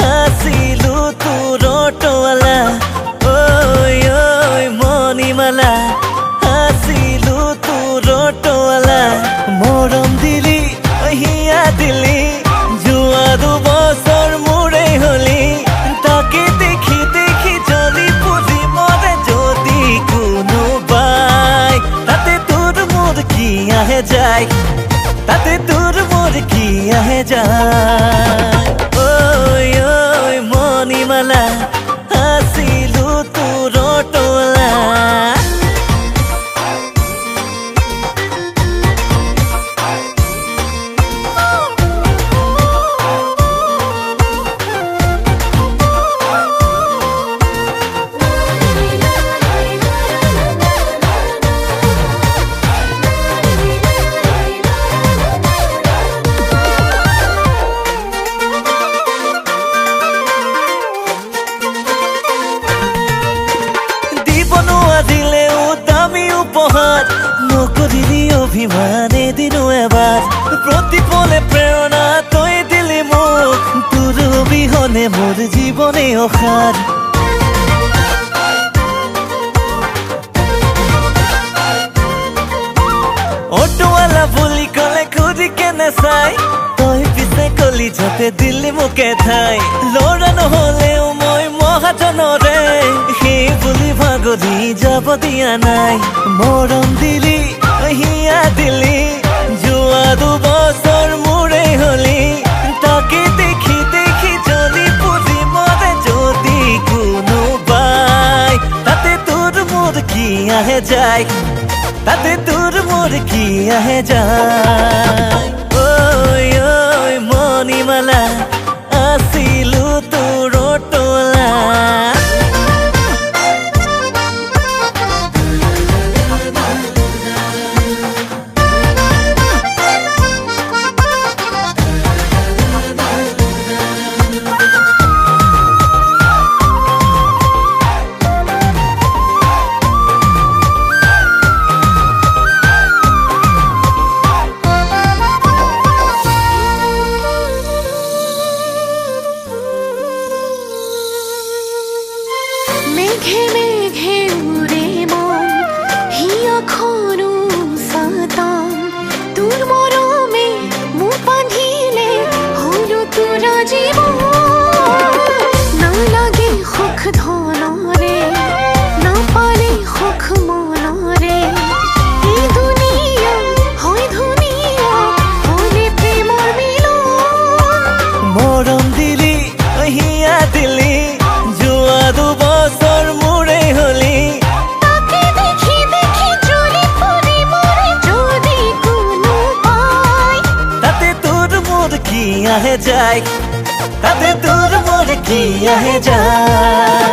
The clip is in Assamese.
আছিলো তোৰ অটৱালা ঐ মণিমালা আছিলো তোৰ অটৱালা মৰম দিলি হিয়া দিলি যোৱা দুবছৰ মোৰে হলি তাকে দেখি দেখি জ্বলি পুৰি মৰে যদি কোনোবাই তাতে তোৰ মোৰ কি আহে যায় তাতে তোৰ মোৰ কি আহে যায় ঐ মণিমালা আছিলো তোৰ অটৱালা দিলেও দামি উপহাৰ নকৰিলি অভিমানে দিনো এবাৰ প্ৰতিপলে প্ৰেৰণা তই দিলি মোক তোৰ অবিহনে মোৰ জীবনে অসাৰ অটোৱালা বুলি কলে খুদি কেনে চাই তই পিছে কলি যাতে দিল্লী মোকে ঠাই লৰা নহলেও মই মহাজনৰে সেই বুলি ভাগৰি যাব দিয়া নাই মৰম দিলি হিয়া দিলি যোৱা দুবছৰ মোৰে হলি তাকে দেখি দেখি জ্বলি পুৰি মৰে যদি কোনোবাই তাতে তোৰ মোৰ কি আহে যায় তাতে তোৰ মোৰ কি আহে যায় ঐ মণিমালা আছিলো তোৰ অটৱালা মেঘে মেঘে উড়ে মন হিয়া খনো সাতাম তোর মরমে মু বাঁধিলে হলো তোরা জীবন না লাগে সুখ ধনরে না পালে সুখ মনরে এই দুনিয়া হয় ধুনিয়া হলে প্ৰেমৰ মিলন মৰম দিলি হিয়া দিলি যোৱা দুবছৰ মোৰে হলি তাকে দেখি দেখি জ্বলি পুৰি মৰে যদি কোনোবাই তাতে তোৰ মোৰ কি আহে যায় তাতে তোৰ মোৰ কি আহে যায়